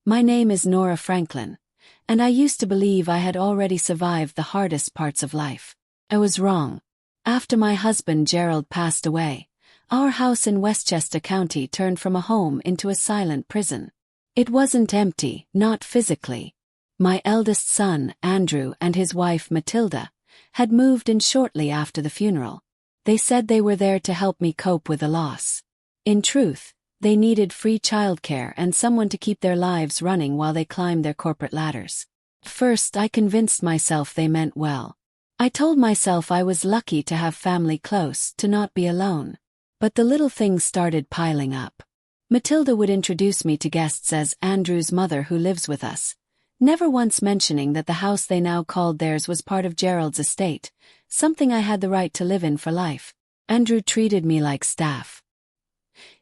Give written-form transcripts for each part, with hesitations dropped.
My name is Nora Franklin, and I used to believe I had already survived the hardest parts of life. I was wrong. After my husband Gerald passed away, our house in Westchester County turned from a home into a silent prison. It wasn't empty, not physically. My eldest son, Andrew, and his wife, Matilda, had moved in shortly after the funeral. They said they were there to help me cope with the loss. In truth, they needed free childcare and someone to keep their lives running while they climbed their corporate ladders. First, I convinced myself they meant well. I told myself I was lucky to have family close, to not be alone. But the little things started piling up. Matilda would introduce me to guests as Andrew's mother who lives with us, never once mentioning that the house they now called theirs was part of Gerald's estate, something I had the right to live in for life. Andrew treated me like staff.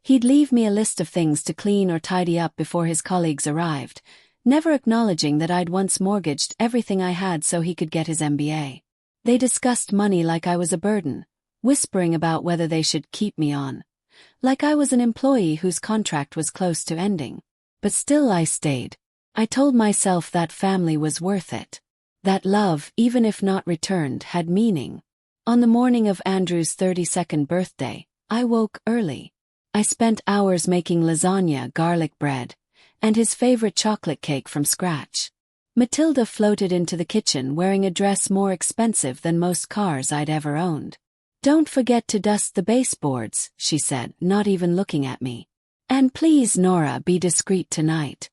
He'd leave me a list of things to clean or tidy up before his colleagues arrived, never acknowledging that I'd once mortgaged everything I had so he could get his MBA. They discussed money like I was a burden, whispering about whether they should keep me on, like I was an employee whose contract was close to ending. But still I stayed. I told myself that family was worth it. That love, even if not returned, had meaning. On the morning of Andrew's 32nd birthday, I woke early. I spent hours making lasagna, garlic bread, and his favorite chocolate cake from scratch. Matilda floated into the kitchen wearing a dress more expensive than most cars I'd ever owned. "Don't forget to dust the baseboards," she said, not even looking at me. "And please, Nora, be discreet tonight.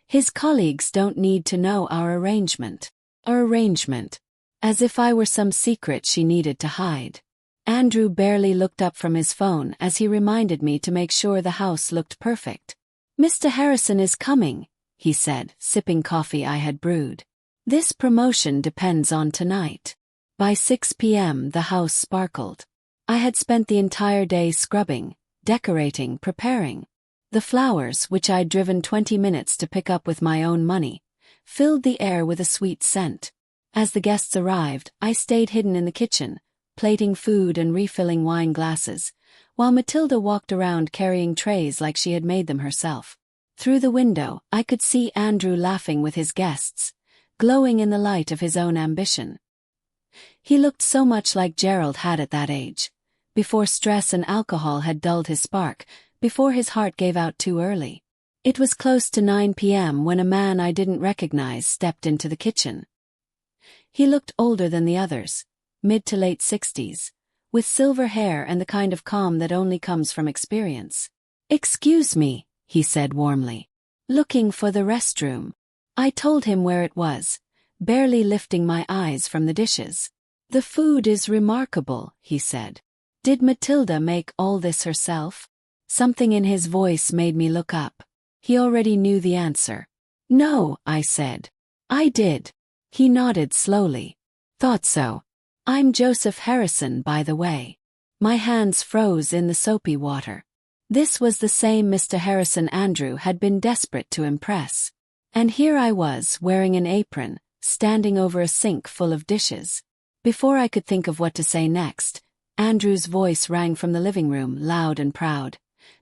His colleagues don't need to know our arrangement." Our arrangement. As if I were some secret she needed to hide. Andrew barely looked up from his phone as he reminded me to make sure the house looked perfect. "Mr. Harrison is coming," he said, sipping coffee I had brewed. "This promotion depends on tonight." By 6 p.m. the house sparkled. I had spent the entire day scrubbing, decorating, preparing. The flowers, which I'd driven 20 minutes to pick up with my own money, filled the air with a sweet scent. As the guests arrived, I stayed hidden in the kitchen, plating food and refilling wine glasses, while Matilda walked around carrying trays like she had made them herself. Through the window, I could see Andrew laughing with his guests, glowing in the light of his own ambition. He looked so much like Gerald had at that age, before stress and alcohol had dulled his spark, before his heart gave out too early. It was close to 9 p.m. when a man I didn't recognize stepped into the kitchen. He looked older than the others, mid to late 60s, with silver hair and the kind of calm that only comes from experience. "Excuse me," he said warmly. "Looking for the restroom." I told him where it was, barely lifting my eyes from the dishes. "The food is remarkable," he said. "Did Matilda make all this herself?" Something in his voice made me look up. He already knew the answer. "No," I said. "I did." He nodded slowly. "Thought so. I'm Joseph Harrison, by the way." My hands froze in the soapy water. This was the same Mr. Harrison Andrew had been desperate to impress. And here I was, wearing an apron, standing over a sink full of dishes. Before I could think of what to say next, Andrew's voice rang from the living room, loud and proud.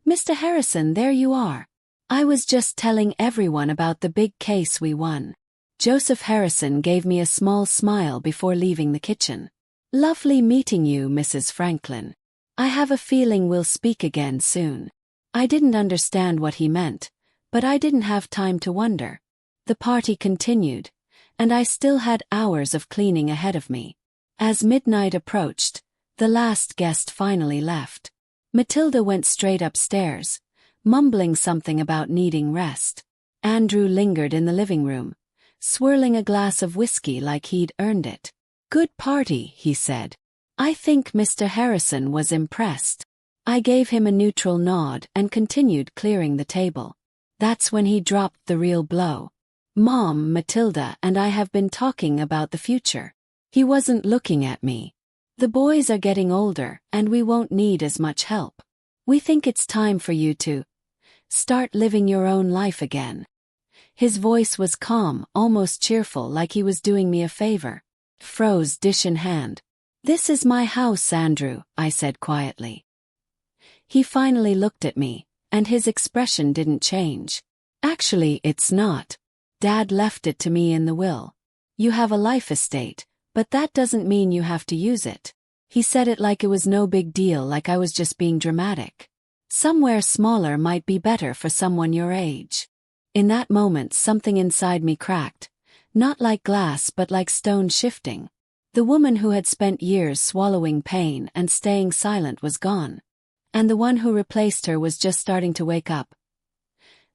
"Mr. Harrison, there you are. I was just telling everyone about the big case we won." Joseph Harrison gave me a small smile before leaving the kitchen. "Lovely meeting you, Mrs. Franklin. I have a feeling we'll speak again soon." I didn't understand what he meant, but I didn't have time to wonder. The party continued, and I still had hours of cleaning ahead of me. As midnight approached, the last guest finally left. Matilda went straight upstairs, mumbling something about needing rest. Andrew lingered in the living room, swirling a glass of whiskey like he'd earned it. "Good party," he said. "I think Mr. Harrison was impressed." I gave him a neutral nod and continued clearing the table. That's when he dropped the real blow. "Mom, Matilda and I have been talking about the future." He wasn't looking at me. "The boys are getting older, and we won't need as much help. We think it's time for you to start living your own life again." His voice was calm, almost cheerful, like he was doing me a favor. Froze, dish in hand. "This is my house, Andrew," I said quietly. He finally looked at me, and his expression didn't change. Actually, it's not. Dad left it to me in the will. You have a life estate, but that doesn't mean you have to use it. He said it like it was no big deal, like I was just being dramatic. Somewhere smaller might be better for someone your age. In that moment, something inside me cracked. Not like glass but like stone shifting. The woman who had spent years swallowing pain and staying silent was gone. And the one who replaced her was just starting to wake up.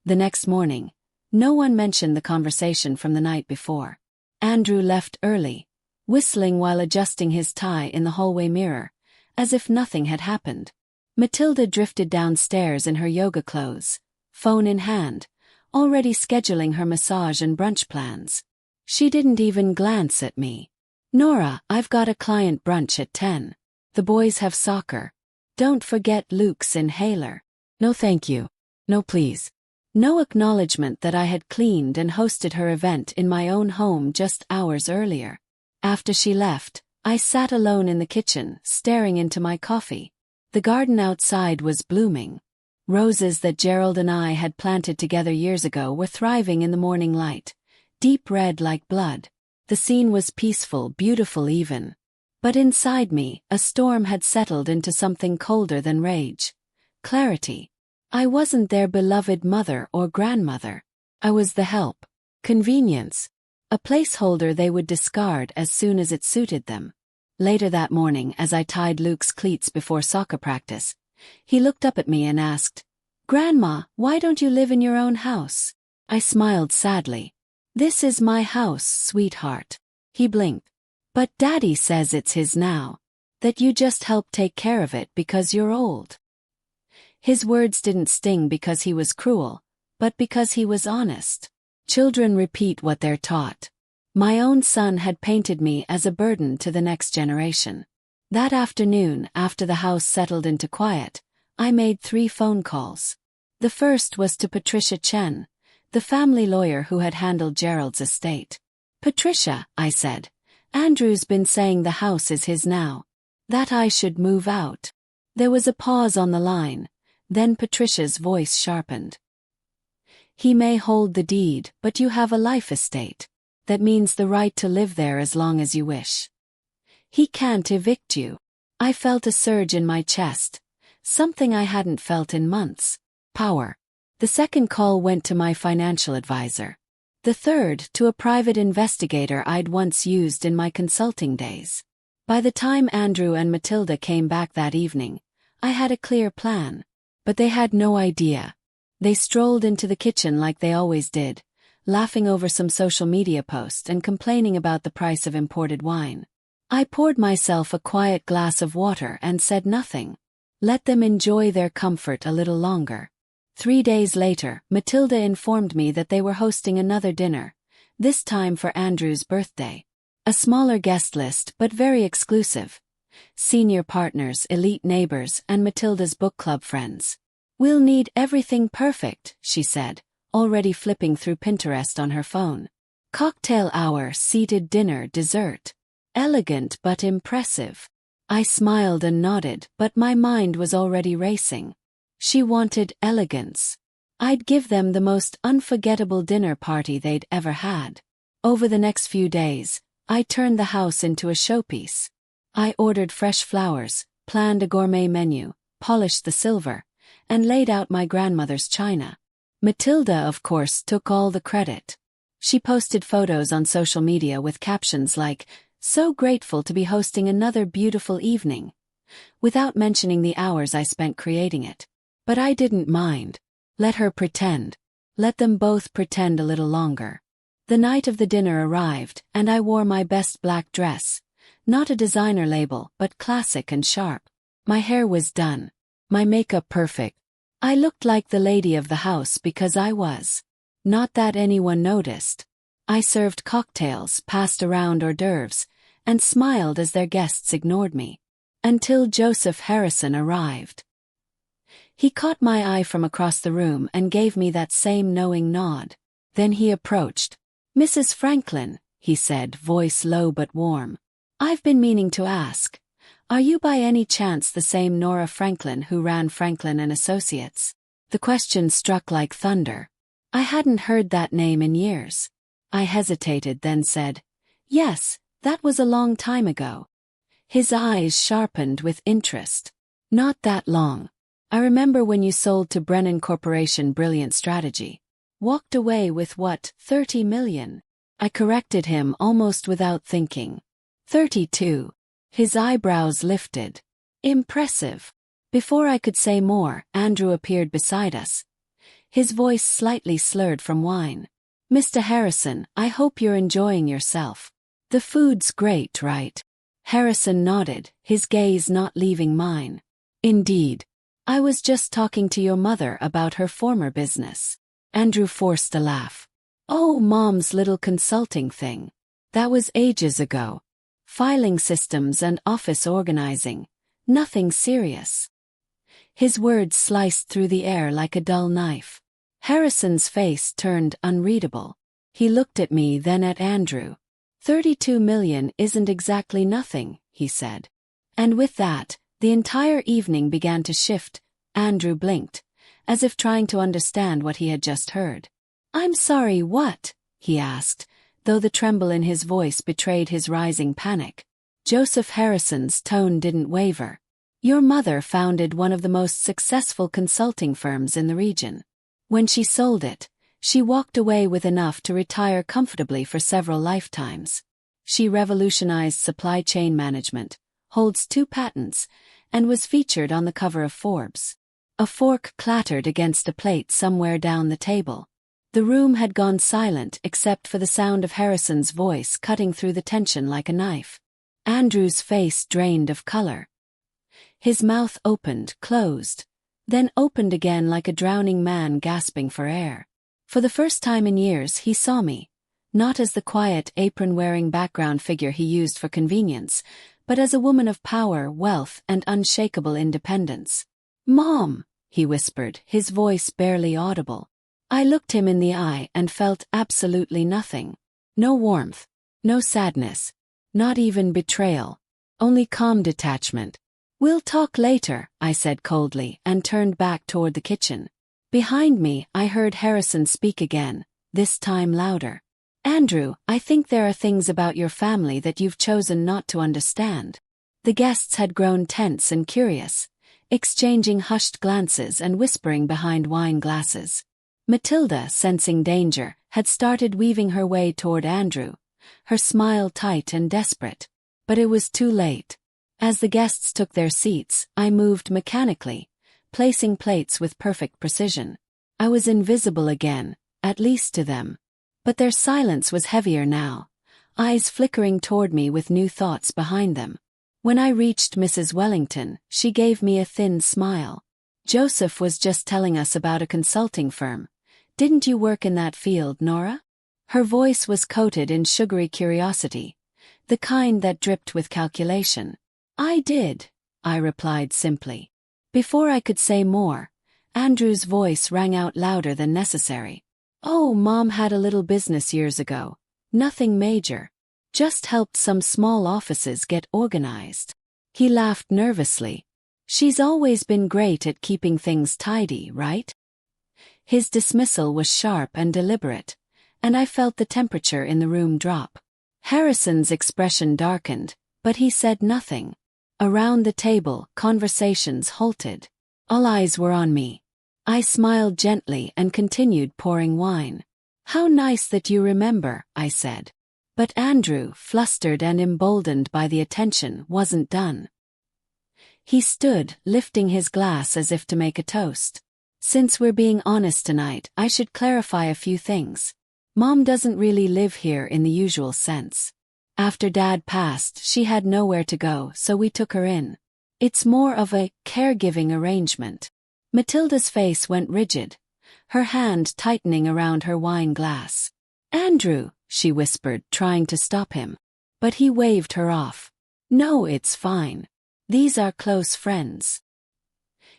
The next morning, no one mentioned the conversation from the night before. Andrew left early, whistling while adjusting his tie in the hallway mirror, as if nothing had happened. Matilda drifted downstairs in her yoga clothes, phone in hand, already scheduling her massage and brunch plans. She didn't even glance at me. Nora, I've got a client brunch at 10. The boys have soccer. Don't forget Luke's inhaler. No thank you. No please. No acknowledgement that I had cleaned and hosted her event in my own home just hours earlier. After she left, I sat alone in the kitchen, staring into my coffee. The garden outside was blooming. Roses that Gerald and I had planted together years ago were thriving in the morning light, deep red like blood. The scene was peaceful, beautiful even. But inside me, a storm had settled into something colder than rage. Clarity. I wasn't their beloved mother or grandmother. I was the help. Convenience. A placeholder they would discard as soon as it suited them. Later that morning, as I tied Luke's cleats before soccer practice, he looked up at me and asked, "Grandma, why don't you live in your own house?" I smiled sadly. "This is my house, sweetheart." He blinked. "But Daddy says it's his now. That you just help take care of it because you're old." His words didn't sting because he was cruel, but because he was honest. Children repeat what they're taught. My own son had painted me as a burden to the next generation. That afternoon, after the house settled into quiet, I made 3 phone calls. The first was to Patricia Chen, the family lawyer who had handled Gerald's estate. "Patricia," I said, "Andrew's been saying the house is his now. That I should move out." There was a pause on the line, then Patricia's voice sharpened. "He may hold the deed, but you have a life estate. That means the right to live there as long as you wish. He can't evict you." I felt a surge in my chest, something I hadn't felt in months. Power. The second call went to my financial advisor. The third to a private investigator I'd once used in my consulting days. By the time Andrew and Matilda came back that evening, I had a clear plan. But they had no idea. They strolled into the kitchen like they always did, laughing over some social media post and complaining about the price of imported wine. I poured myself a quiet glass of water and said nothing. Let them enjoy their comfort a little longer. 3 days later, Matilda informed me that they were hosting another dinner, this time for Andrew's birthday. A smaller guest list but very exclusive. Senior partners, elite neighbors, and Matilda's book club friends. "We'll need everything perfect," she said, already flipping through Pinterest on her phone. Cocktail hour, seated dinner, dessert. Elegant but impressive. I smiled and nodded, but my mind was already racing. She wanted elegance. I'd give them the most unforgettable dinner party they'd ever had. Over the next few days, I turned the house into a showpiece. I ordered fresh flowers, planned a gourmet menu, polished the silver, and laid out my grandmother's china. Matilda, of course, took all the credit. She posted photos on social media with captions like, "So grateful to be hosting another beautiful evening," without mentioning the hours I spent creating it. But I didn't mind. Let her pretend. Let them both pretend a little longer. The night of the dinner arrived, and I wore my best black dress. Not a designer label, but classic and sharp. My hair was done. My makeup perfect. I looked like the lady of the house because I was. Not that anyone noticed. I served cocktails, passed around hors d'oeuvres, and smiled as their guests ignored me. Until Joseph Harrison arrived. He caught my eye from across the room and gave me that same knowing nod. Then he approached. "Mrs. Franklin," he said, voice low but warm. "I've been meaning to ask, are you by any chance the same Nora Franklin who ran Franklin and Associates?" The question struck like thunder. I hadn't heard that name in years. I hesitated, then said, "Yes, that was a long time ago." His eyes sharpened with interest. "Not that long. I remember when you sold to Brennan Corporation. Brilliant strategy. Walked away with what, 30 million? I corrected him almost without thinking. 32. His eyebrows lifted. Impressive. Before I could say more, Andrew appeared beside us. His voice slightly slurred from wine. "Mr. Harrison, I hope you're enjoying yourself. The food's great, right?" Harrison nodded, his gaze not leaving mine. "Indeed. I was just talking to your mother about her former business." Andrew forced a laugh. "Oh, Mom's little consulting thing. That was ages ago. Filing systems and office organizing. Nothing serious." His words sliced through the air like a dull knife. Harrison's face turned unreadable. He looked at me, then at Andrew. 32 million isn't exactly nothing, he said. And with that, the entire evening began to shift. Andrew blinked, as if trying to understand what he had just heard. "I'm sorry, what?" he asked, though the tremble in his voice betrayed his rising panic. Joseph Harrison's tone didn't waver. "Your mother founded one of the most successful consulting firms in the region. When she sold it, she walked away with enough to retire comfortably for several lifetimes. She revolutionized supply chain management, holds 2 patents, and was featured on the cover of Forbes." A fork clattered against a plate somewhere down the table. The room had gone silent except for the sound of Harrison's voice cutting through the tension like a knife. Andrew's face drained of color. His mouth opened, closed, then opened again like a drowning man gasping for air. For the first time in years he saw me, not as the quiet, apron-wearing background figure he used for convenience, but as a woman of power, wealth, and unshakable independence. "Mom," he whispered, his voice barely audible. I looked him in the eye and felt absolutely nothing. No warmth, no sadness, not even betrayal, only calm detachment. "We'll talk later," I said coldly and turned back toward the kitchen. Behind me, I heard Harrison speak again, this time louder. "Andrew, I think there are things about your family that you've chosen not to understand." The guests had grown tense and curious, exchanging hushed glances and whispering behind wine glasses. Matilda, sensing danger, had started weaving her way toward Andrew, her smile tight and desperate. But it was too late. As the guests took their seats, I moved mechanically, placing plates with perfect precision. I was invisible again, at least to them. But their silence was heavier now, eyes flickering toward me with new thoughts behind them. When I reached Mrs. Wellington, she gave me a thin smile. "Joseph was just telling us about a consulting firm. Didn't you work in that field, Nora?" Her voice was coated in sugary curiosity, the kind that dripped with calculation. "I did," I replied simply. Before I could say more, Andrew's voice rang out louder than necessary. "Oh, Mom had a little business years ago. Nothing major. Just helped some small offices get organized." He laughed nervously. "She's always been great at keeping things tidy, right?" His dismissal was sharp and deliberate, and I felt the temperature in the room drop. Harrison's expression darkened, but he said nothing. Around the table, conversations halted. All eyes were on me. I smiled gently and continued pouring wine. "How nice that you remember," I said. But Andrew, flustered and emboldened by the attention, wasn't done. He stood, lifting his glass as if to make a toast. "Since we're being honest tonight, I should clarify a few things. Mom doesn't really live here in the usual sense. After Dad passed, she had nowhere to go, so we took her in. It's more of a caregiving arrangement." Matilda's face went rigid, her hand tightening around her wine glass. "Andrew," she whispered, trying to stop him. But he waved her off. "No, it's fine. These are close friends."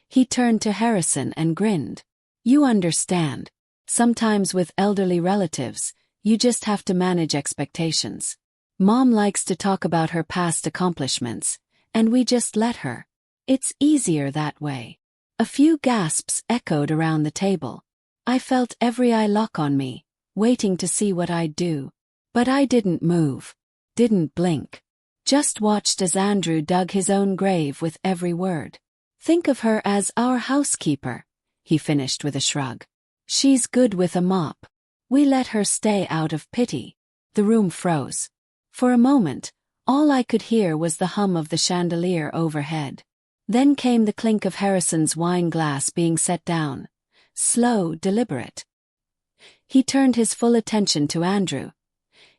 He turned to Harrison and grinned. "You understand. Sometimes with elderly relatives, you just have to manage expectations. Mom likes to talk about her past accomplishments, and we just let her. It's easier that way." A few gasps echoed around the table. I felt every eye lock on me, waiting to see what I'd do. But I didn't move. Didn't blink. Just watched as Andrew dug his own grave with every word. Think of her as our housekeeper, he finished with a shrug. She's good with a mop. We let her stay out of pity. The room froze. For a moment, all I could hear was the hum of the chandelier overhead. Then came the clink of Harrison's wine glass being set down. Slow, deliberate. He turned his full attention to Andrew.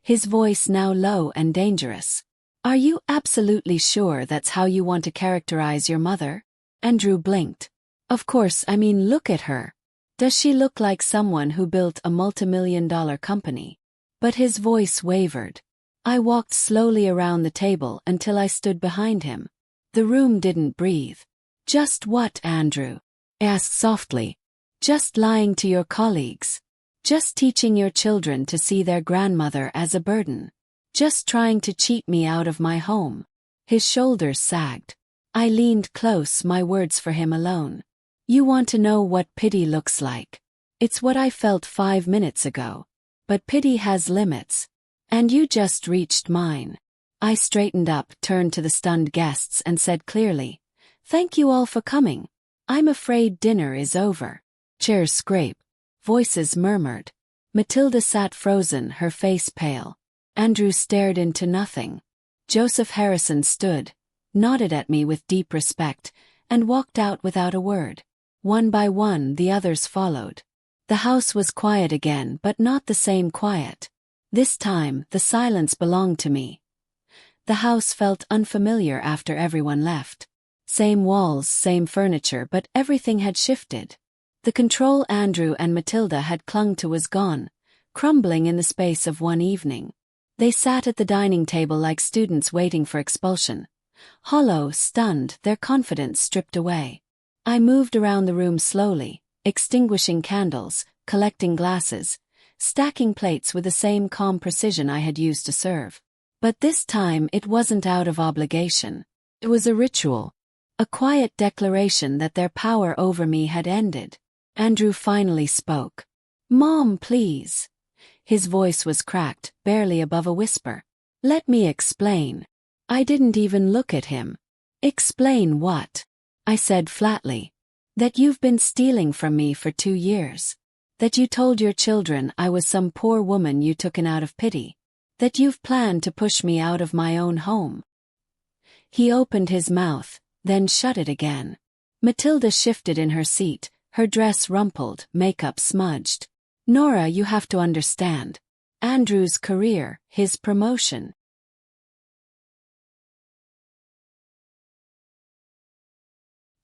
His voice now low and dangerous. Are you absolutely sure that's how you want to characterize your mother? Andrew blinked. Of course, I mean, look at her. Does she look like someone who built a multimillion-dollar company? But his voice wavered. I walked slowly around the table until I stood behind him. The room didn't breathe. Just what, Andrew? I asked softly. Just lying to your colleagues. Just teaching your children to see their grandmother as a burden. Just trying to cheat me out of my home. His shoulders sagged. I leaned close, my words for him alone. You want to know what pity looks like? It's what I felt 5 minutes ago. But pity has limits. And you just reached mine. I straightened up, turned to the stunned guests and said clearly, Thank you all for coming. I'm afraid dinner is over. Chairs scraped. Voices murmured. Matilda sat frozen, her face pale. Andrew stared into nothing. Joseph Harrison stood, nodded at me with deep respect, and walked out without a word. One by one, the others followed. The house was quiet again, but not the same quiet. This time, the silence belonged to me. The house felt unfamiliar after everyone left. Same walls, same furniture, but everything had shifted. The control Andrew and Matilda had clung to was gone, crumbling in the space of one evening. They sat at the dining table like students waiting for expulsion. Hollow, stunned, their confidence stripped away. I moved around the room slowly, extinguishing candles, collecting glasses, stacking plates with the same calm precision I had used to serve. But this time it wasn't out of obligation. It was a ritual. A quiet declaration that their power over me had ended. Andrew finally spoke. Mom, please. His voice was cracked, barely above a whisper. Let me explain. I didn't even look at him. Explain what? I said flatly. That you've been stealing from me for 2 years. That you told your children I was some poor woman you took in out of pity. That you've planned to push me out of my own home. He opened his mouth, then shut it again. Matilda shifted in her seat, her dress rumpled, makeup smudged. Nora, you have to understand. Andrew's career, his promotion.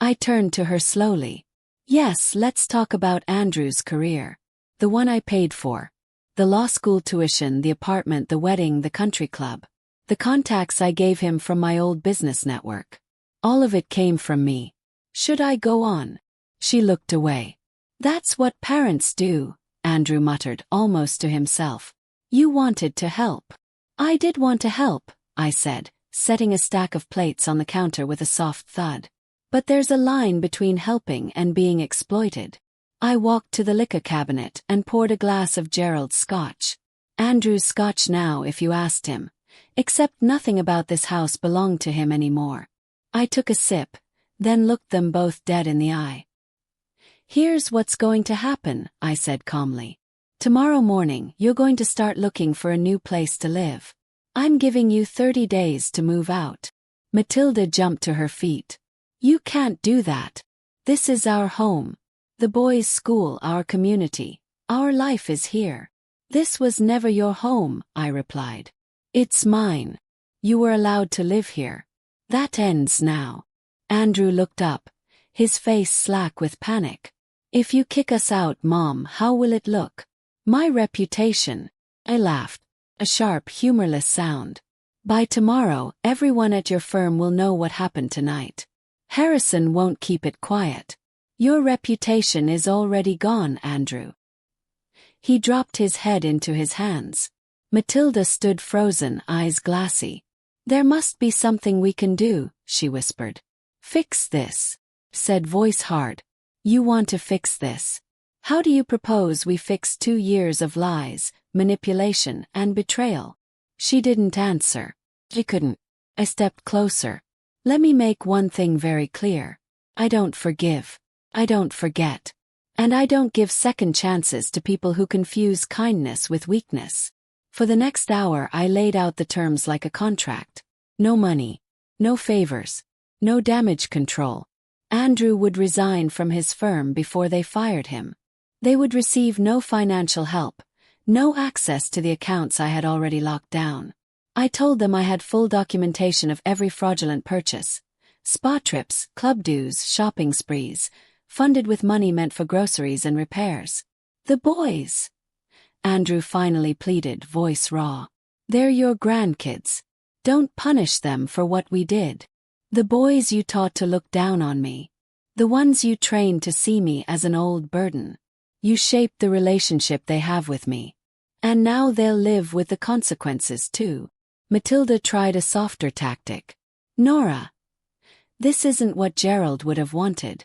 I turned to her slowly. Yes, let's talk about Andrew's career. The one I paid for. The law school tuition, the apartment, the wedding, the country club. The contacts I gave him from my old business network. All of it came from me. Should I go on? She looked away. That's what parents do, Andrew muttered, almost to himself. You wanted to help. I did want to help, I said, setting a stack of plates on the counter with a soft thud. But there's a line between helping and being exploited. I walked to the liquor cabinet and poured a glass of Gerald's scotch. Andrew's scotch now, if you asked him. Except nothing about this house belonged to him anymore. I took a sip, then looked them both dead in the eye. Here's what's going to happen, I said calmly. Tomorrow morning, you're going to start looking for a new place to live. I'm giving you 30 days to move out. Matilda jumped to her feet. You can't do that. This is our home. The boys' school, our community. Our life is here. This was never your home, I replied. It's mine. You were allowed to live here. That ends now. Andrew looked up, his face slack with panic. If you kick us out, Mom, how will it look? My reputation. I laughed. A sharp, humorless sound. By tomorrow, everyone at your firm will know what happened tonight. Harrison won't keep it quiet. Your reputation is already gone, Andrew. He dropped his head into his hands. Matilda stood frozen, eyes glassy. There must be something we can do, she whispered. Fix this, said voice hard. You want to fix this? How do you propose we fix 2 years of lies, manipulation, and betrayal? She didn't answer. She couldn't. I stepped closer. Let me make one thing very clear. I don't forgive. I don't forget. And I don't give second chances to people who confuse kindness with weakness. For the next hour I laid out the terms like a contract. No money. No favors. No damage control. Andrew would resign from his firm before they fired him. They would receive no financial help, no access to the accounts I had already locked down. I told them I had full documentation of every fraudulent purchase. Spa trips, club dues, shopping sprees, funded with money meant for groceries and repairs. The boys, Andrew finally pleaded, voice raw. They're your grandkids. Don't punish them for what we did. The boys you taught to look down on me. The ones you trained to see me as an old burden. You shaped the relationship they have with me. And now they'll live with the consequences too. Matilda tried a softer tactic. Nora, this isn't what Gerald would have wanted.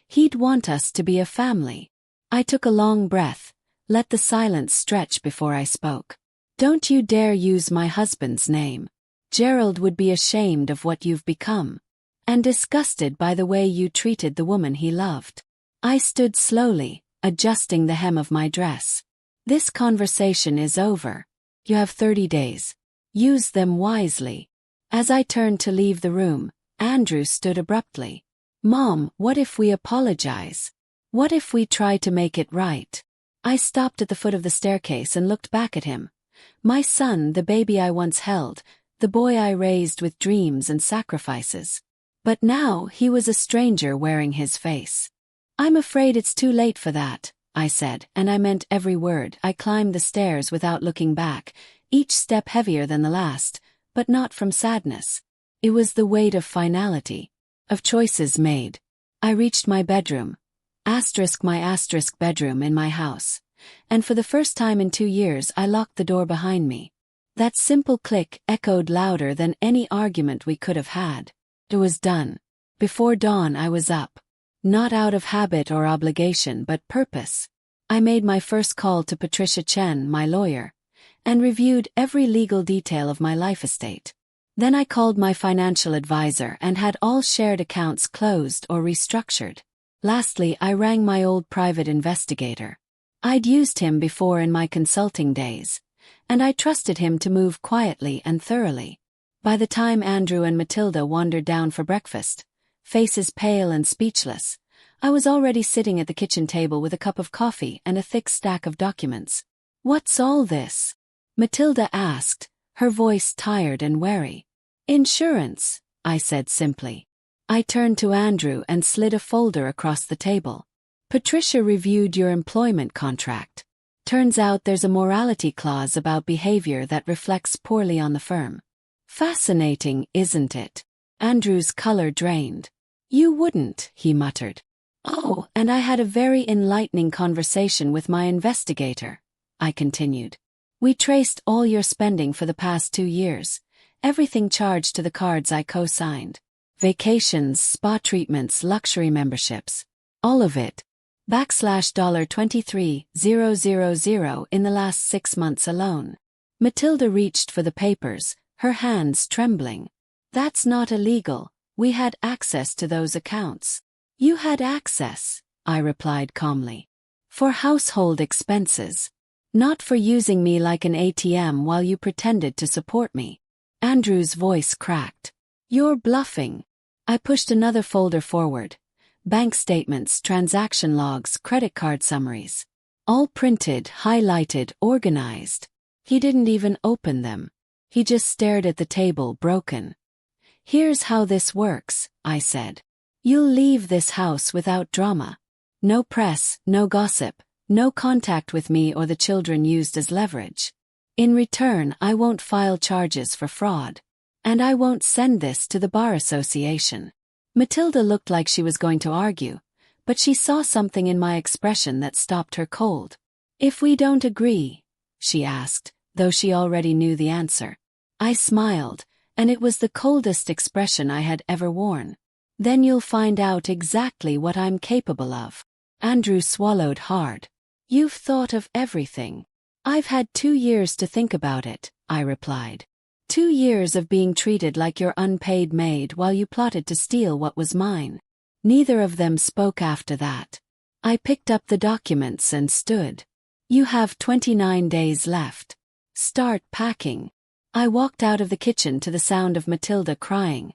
He'd want us to be a family. I took a long breath, let the silence stretch before I spoke. Don't you dare use my husband's name. Gerald would be ashamed of what you've become. And disgusted by the way you treated the woman he loved. I stood slowly, adjusting the hem of my dress. This conversation is over. You have 30 days. Use them wisely. As I turned to leave the room, Andrew stood abruptly. Mom, what if we apologize? What if we try to make it right? I stopped at the foot of the staircase and looked back at him. My son, the baby I once held, the boy I raised with dreams and sacrifices. But now he was a stranger wearing his face. I'm afraid it's too late for that, I said, and I meant every word. I climbed the stairs without looking back, each step heavier than the last, but not from sadness. It was the weight of finality, of choices made. I reached my bedroom, my bedroom in my house, and for the first time in 2 years I locked the door behind me. That simple click echoed louder than any argument we could have had. It was done. Before dawn I was up. Not out of habit or obligation but purpose. I made my first call to Patricia Chen, my lawyer, and reviewed every legal detail of my life estate. Then I called my financial advisor and had all shared accounts closed or restructured. Lastly, I rang my old private investigator. I'd used him before in my consulting days, and I trusted him to move quietly and thoroughly. By the time Andrew and Matilda wandered down for breakfast, faces pale and speechless, I was already sitting at the kitchen table with a cup of coffee and a thick stack of documents. What's all this? Matilda asked, her voice tired and wary. Insurance, I said simply. I turned to Andrew and slid a folder across the table. Patricia reviewed your employment contract. Turns out there's a morality clause about behavior that reflects poorly on the firm. Fascinating, isn't it? Andrew's color drained. You wouldn't, he muttered. Oh, and I had a very enlightening conversation with my investigator, I continued. We traced all your spending for the past 2 years, everything charged to the cards I co-signed. Vacations, spa treatments, luxury memberships. All of it. $23,000 in the last 6 months alone. Matilda reached for the papers, her hands trembling. That's not illegal. We had access to those accounts. You had access, I replied calmly. For household expenses. Not for using me like an ATM while you pretended to support me. Andrew's voice cracked. You're bluffing. I pushed another folder forward. Bank statements, transaction logs, credit card summaries. All printed, highlighted, organized. He didn't even open them. He just stared at the table, broken. Here's how this works, I said. You'll leave this house without drama. No press, no gossip, no contact with me or the children used as leverage. In return, I won't file charges for fraud. And I won't send this to the Bar Association. Matilda looked like she was going to argue, but she saw something in my expression that stopped her cold. If we don't agree, she asked, though she already knew the answer. I smiled, and it was the coldest expression I had ever worn. Then you'll find out exactly what I'm capable of. Andrew swallowed hard. You've thought of everything. I've had 2 years to think about it, I replied. 2 years of being treated like your unpaid maid while you plotted to steal what was mine. Neither of them spoke after that. I picked up the documents and stood. You have 29 days left. Start packing. I walked out of the kitchen to the sound of Matilda crying.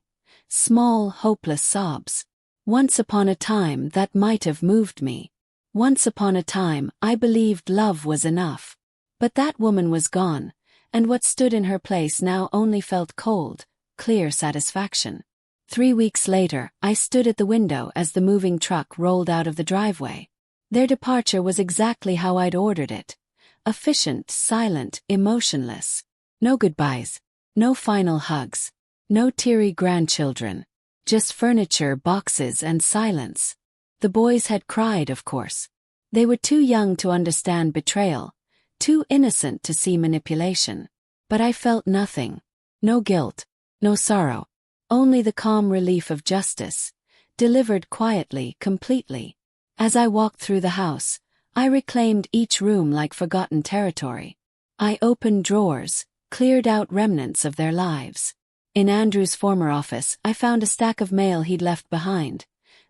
Small, hopeless sobs. Once upon a time that might have moved me. Once upon a time I believed love was enough. But that woman was gone, and what stood in her place now only felt cold, clear satisfaction. 3 weeks later, I stood at the window as the moving truck rolled out of the driveway. Their departure was exactly how I'd ordered it. Efficient, silent, emotionless. No goodbyes. No final hugs. No teary grandchildren. Just furniture, boxes, and silence. The boys had cried, of course. They were too young to understand betrayal, too innocent to see manipulation. But I felt nothing. No guilt. No sorrow. Only the calm relief of justice, delivered quietly, completely. As I walked through the house, I reclaimed each room like forgotten territory. I opened drawers, cleared out remnants of their lives. In Andrew's former office, I found a stack of mail he'd left behind.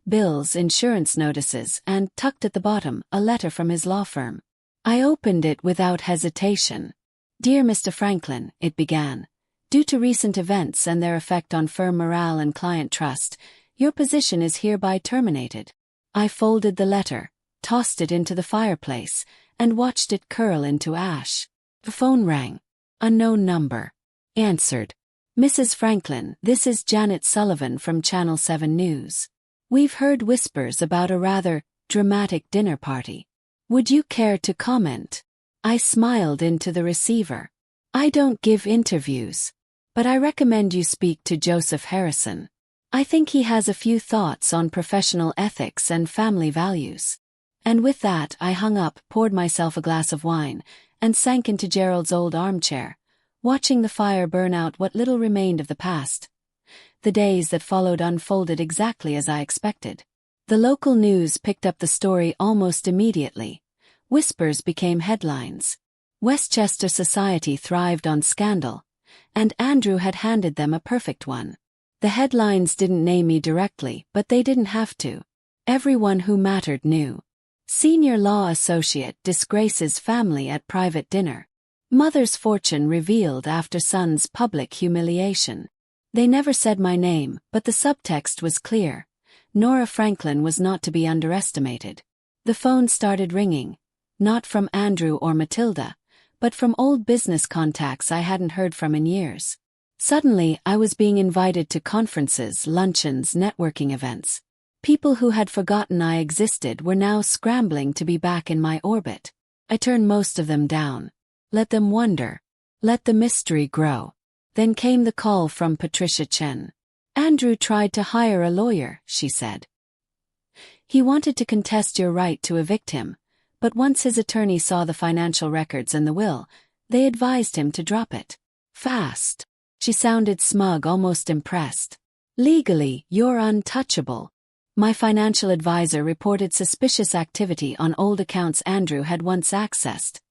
Bills, insurance notices, and, tucked at the bottom, a letter from his law firm. I opened it without hesitation. Dear Mr. Franklin, it began. Due to recent events and their effect on firm morale and client trust, your position is hereby terminated. I folded the letter, tossed it into the fireplace, and watched it curl into ash. The phone rang. Unknown number. Answered. Mrs. Franklin, this is Janet Sullivan from Channel 7 News. We've heard whispers about a rather dramatic dinner party. Would you care to comment? I smiled into the receiver. I don't give interviews. But I recommend you speak to Joseph Harrison. I think he has a few thoughts on professional ethics and family values. And with that I hung up, poured myself a glass of wine, and sank into Gerald's old armchair, watching the fire burn out what little remained of the past. The days that followed unfolded exactly as I expected. The local news picked up the story almost immediately. Whispers became headlines. Westchester society thrived on scandal, and Andrew had handed them a perfect one. The headlines didn't name me directly, but they didn't have to. Everyone who mattered knew. Senior law associate disgraces family at private dinner. Mother's fortune revealed after son's public humiliation. They never said my name, but the subtext was clear. Nora Franklin was not to be underestimated. The phone started ringing. Not from Andrew or Matilda, but from old business contacts I hadn't heard from in years. Suddenly, I was being invited to conferences, luncheons, networking events. People who had forgotten I existed were now scrambling to be back in my orbit. I turned most of them down. Let them wonder. Let the mystery grow. Then came the call from Patricia Chen. Andrew tried to hire a lawyer, she said. He wanted to contest your right to evict him, but once his attorney saw the financial records and the will, they advised him to drop it. Fast. She sounded smug, almost impressed. Legally, you're untouchable. My financial advisor reported suspicious activity on old accounts Andrew had once accessed.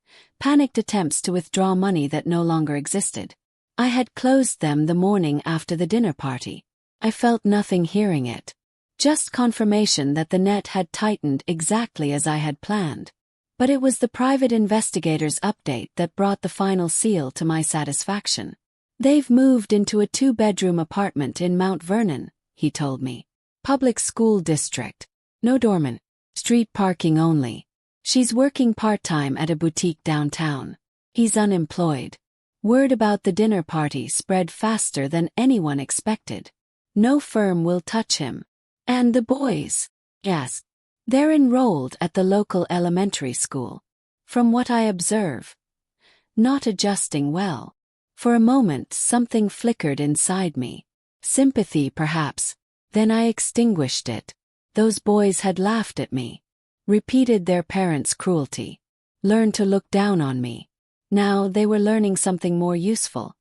Panicked attempts to withdraw money that no longer existed. I had closed them the morning after the dinner party. I felt nothing hearing it. Just confirmation that the net had tightened exactly as I had planned. But it was the private investigator's update that brought the final seal to my satisfaction. They've moved into a 2-bedroom apartment in Mount Vernon, he told me. Public school district. No doorman. Street parking only. She's working part-time at a boutique downtown. He's unemployed. Word about the dinner party spread faster than anyone expected. No firm will touch him. And the boys? Yes. They're enrolled at the local elementary school. From what I observe. Not adjusting well. For a moment something flickered inside me. Sympathy, perhaps. Then I extinguished it. Those boys had laughed at me. Repeated their parents' cruelty. Learned to look down on me. Now they were learning something more useful.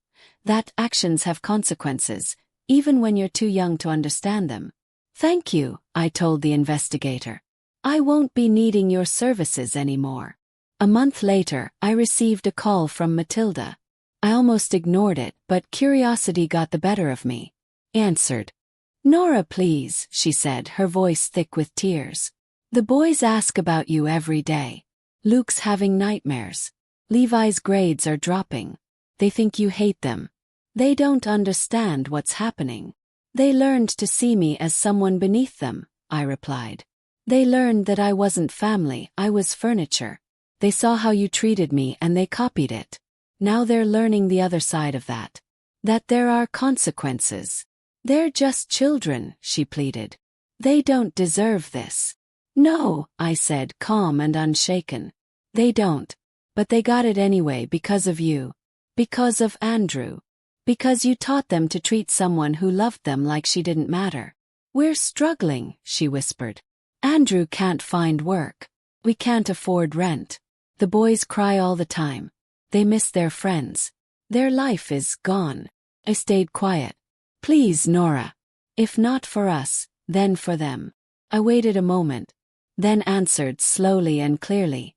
That actions have consequences, even when you're too young to understand them. Thank you, I told the investigator. I won't be needing your services anymore. A month later, I received a call from Matilda. I almost ignored it, but curiosity got the better of me. Answered. Nora, please, she said, her voice thick with tears. The boys ask about you every day. Luke's having nightmares. Levi's grades are dropping. They think you hate them. They don't understand what's happening. They learned to see me as someone beneath them, I replied. They learned that I wasn't family, I was furniture. They saw how you treated me and they copied it. Now they're learning the other side of that. That there are consequences. They're just children, she pleaded. They don't deserve this. No, I said, calm and unshaken. They don't. But they got it anyway because of you. Because of Andrew. Because you taught them to treat someone who loved them like she didn't matter. We're struggling, she whispered. Andrew can't find work. We can't afford rent. The boys cry all the time. They miss their friends. Their life is gone. I stayed quiet. Please, Nora. If not for us, then for them. I waited a moment. Then answered slowly and clearly.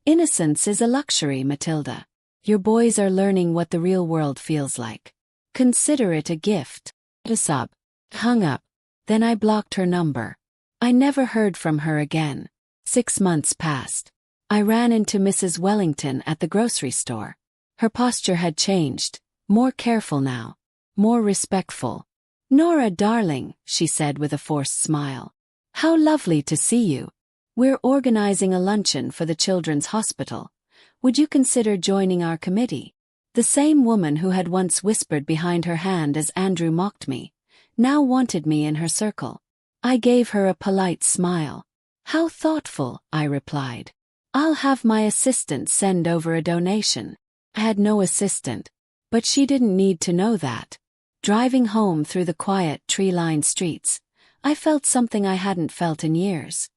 Innocence is a luxury, Matilda. Your boys are learning what the real world feels like. Consider it a gift. A sob. Hung up. Then I blocked her number. I never heard from her again. 6 months passed. I ran into Mrs. Wellington at the grocery store. Her posture had changed, more careful now, more respectful. Nora, darling, she said with a forced smile. How lovely to see you. We're organizing a luncheon for the Children's Hospital. Would you consider joining our committee? The same woman who had once whispered behind her hand as Andrew mocked me, now wanted me in her circle. I gave her a polite smile. How thoughtful, I replied. I'll have my assistant send over a donation. I had no assistant, but she didn't need to know that. Driving home through the quiet, tree-lined streets, I felt something I hadn't felt in years.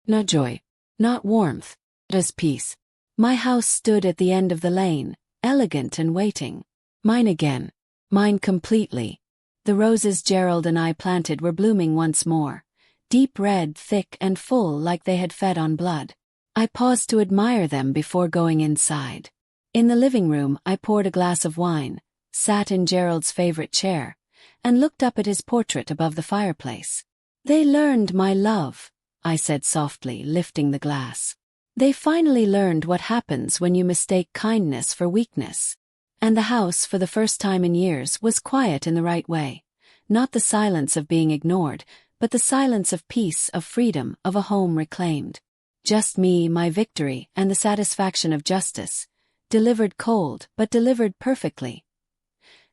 Not joy, not warmth, just peace. My house stood at the end of the lane, elegant and waiting. Mine again. Mine completely. The roses Gerald and I planted were blooming once more, deep red, thick and full like they had fed on blood. I paused to admire them before going inside. In the living room, I poured a glass of wine, sat in Gerald's favorite chair, and looked up at his portrait above the fireplace. They learned my love, I said softly, lifting the glass. They finally learned what happens when you mistake kindness for weakness. And the house, for the first time in years, was quiet in the right way. Not the silence of being ignored, but the silence of peace, of freedom, of a home reclaimed. Just me, my victory, and the satisfaction of justice. Delivered cold, but delivered perfectly.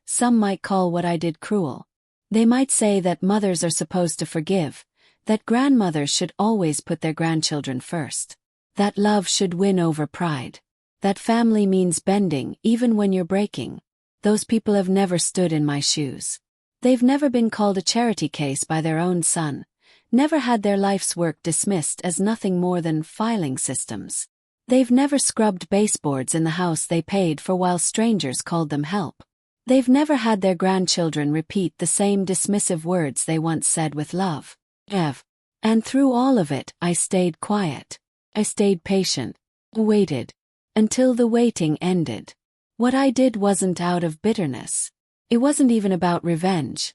Some might call what I did cruel. They might say that mothers are supposed to forgive, that grandmothers should always put their grandchildren first, that love should win over pride, that family means bending even when you're breaking. Those people have never stood in my shoes. They've never been called a charity case by their own son, never had their life's work dismissed as nothing more than filing systems. They've never scrubbed baseboards in the house they paid for while strangers called them help. They've never had their grandchildren repeat the same dismissive words they once said with love. And through all of it, I stayed quiet. I stayed patient. Waited. Until the waiting ended. What I did wasn't out of bitterness. It wasn't even about revenge.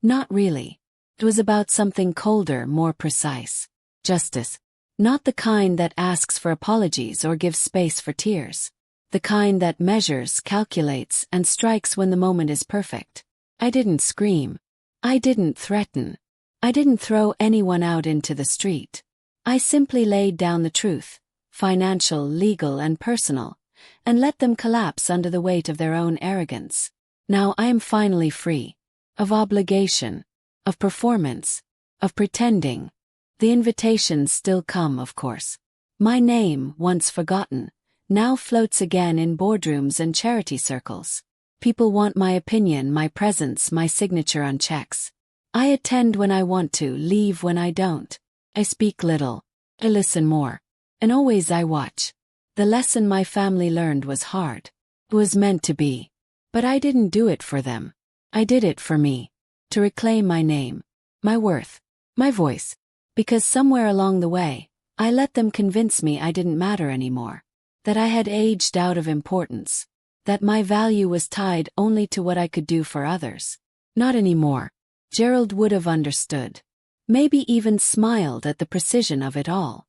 Not really. It was about something colder, more precise. Justice. Not the kind that asks for apologies or gives space for tears. The kind that measures, calculates, and strikes when the moment is perfect. I didn't scream. I didn't threaten. I didn't throw anyone out into the street. I simply laid down the truth, financial, legal, and personal, and let them collapse under the weight of their own arrogance. Now I am finally free. Of obligation. Of performance. Of pretending. The invitations still come, of course. My name, once forgotten, now floats again in boardrooms and charity circles. People want my opinion, my presence, my signature on checks. I attend when I want to, leave when I don't. I speak little. I listen more. And always I watch. The lesson my family learned was hard. It was meant to be. But I didn't do it for them. I did it for me. To reclaim my name. My worth. My voice. Because somewhere along the way, I let them convince me I didn't matter anymore. That I had aged out of importance. That my value was tied only to what I could do for others. Not anymore. Gerald would have understood. Maybe even smiled at the precision of it all.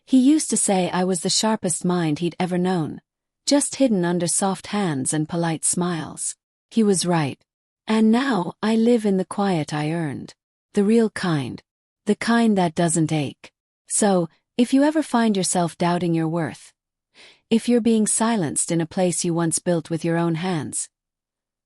He used to say I was the sharpest mind he'd ever known, just hidden under soft hands and polite smiles. He was right. And now I live in the quiet I earned. The real kind. The kind that doesn't ache. So, if you ever find yourself doubting your worth, if you're being silenced in a place you once built with your own hands,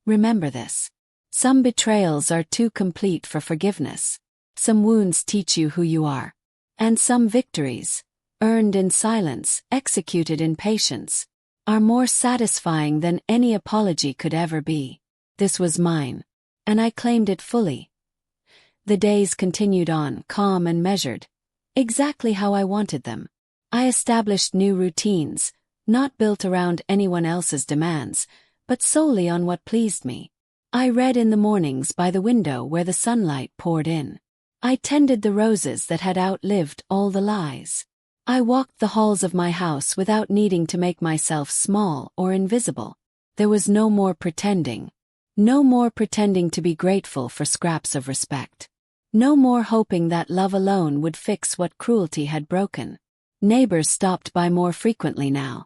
remember this. Some betrayals are too complete for forgiveness. Some wounds teach you who you are. And some victories, earned in silence, executed in patience, are more satisfying than any apology could ever be. This was mine. And I claimed it fully. The days continued on, calm and measured, exactly how I wanted them. I established new routines, not built around anyone else's demands, but solely on what pleased me. I read in the mornings by the window where the sunlight poured in. I tended the roses that had outlived all the lies. I walked the halls of my house without needing to make myself small or invisible. There was no more pretending. No more pretending to be grateful for scraps of respect. No more hoping that love alone would fix what cruelty had broken. Neighbors stopped by more frequently now,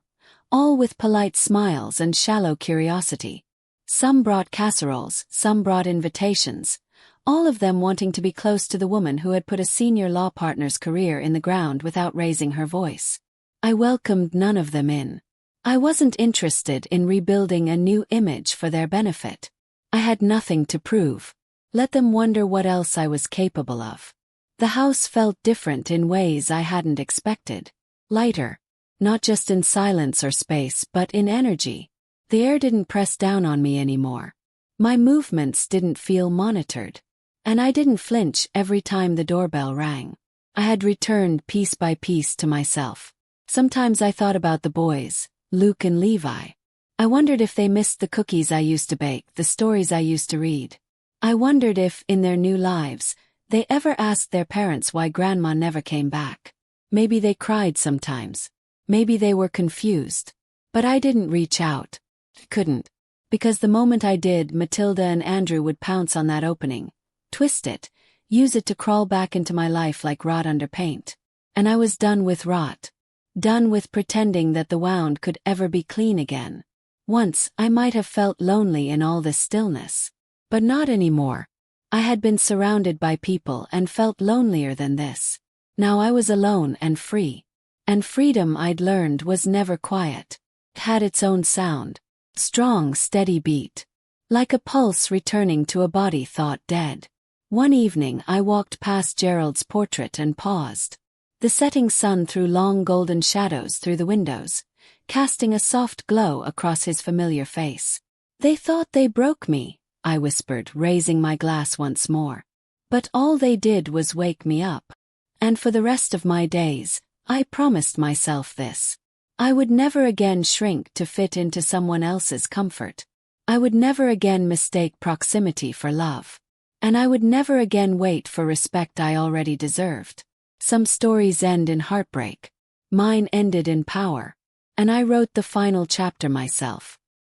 all with polite smiles and shallow curiosity. Some brought casseroles, some brought invitations, all of them wanting to be close to the woman who had put a senior law partner's career in the ground without raising her voice. I welcomed none of them in. I wasn't interested in rebuilding a new image for their benefit. I had nothing to prove. Let them wonder what else I was capable of. The house felt different in ways I hadn't expected. Lighter. Not just in silence or space, but in energy. The air didn't press down on me anymore. My movements didn't feel monitored. And I didn't flinch every time the doorbell rang. I had returned piece by piece to myself. Sometimes I thought about the boys, Luke and Levi. I wondered if they missed the cookies I used to bake, the stories I used to read. I wondered if, in their new lives, they ever asked their parents why Grandma never came back. Maybe they cried sometimes. Maybe they were confused. But I didn't reach out. Couldn't. Because the moment I did, Matilda and Andrew would pounce on that opening, twist it, use it to crawl back into my life like rot under paint. And I was done with rot. Done with pretending that the wound could ever be clean again. Once, I might have felt lonely in all this stillness. But not anymore. I had been surrounded by people and felt lonelier than this. Now I was alone and free. And freedom, I'd learned, was never quiet. It had its own sound. Strong, steady beat. Like a pulse returning to a body thought dead. One evening I walked past Gerald's portrait and paused. The setting sun threw long golden shadows through the windows, casting a soft glow across his familiar face. "They thought they broke me," I whispered, raising my glass once more. "But all they did was wake me up." And for the rest of my days, I promised myself this. I would never again shrink to fit into someone else's comfort. I would never again mistake proximity for love. And I would never again wait for respect I already deserved. Some stories end in heartbreak. Mine ended in power. And I wrote the final chapter myself.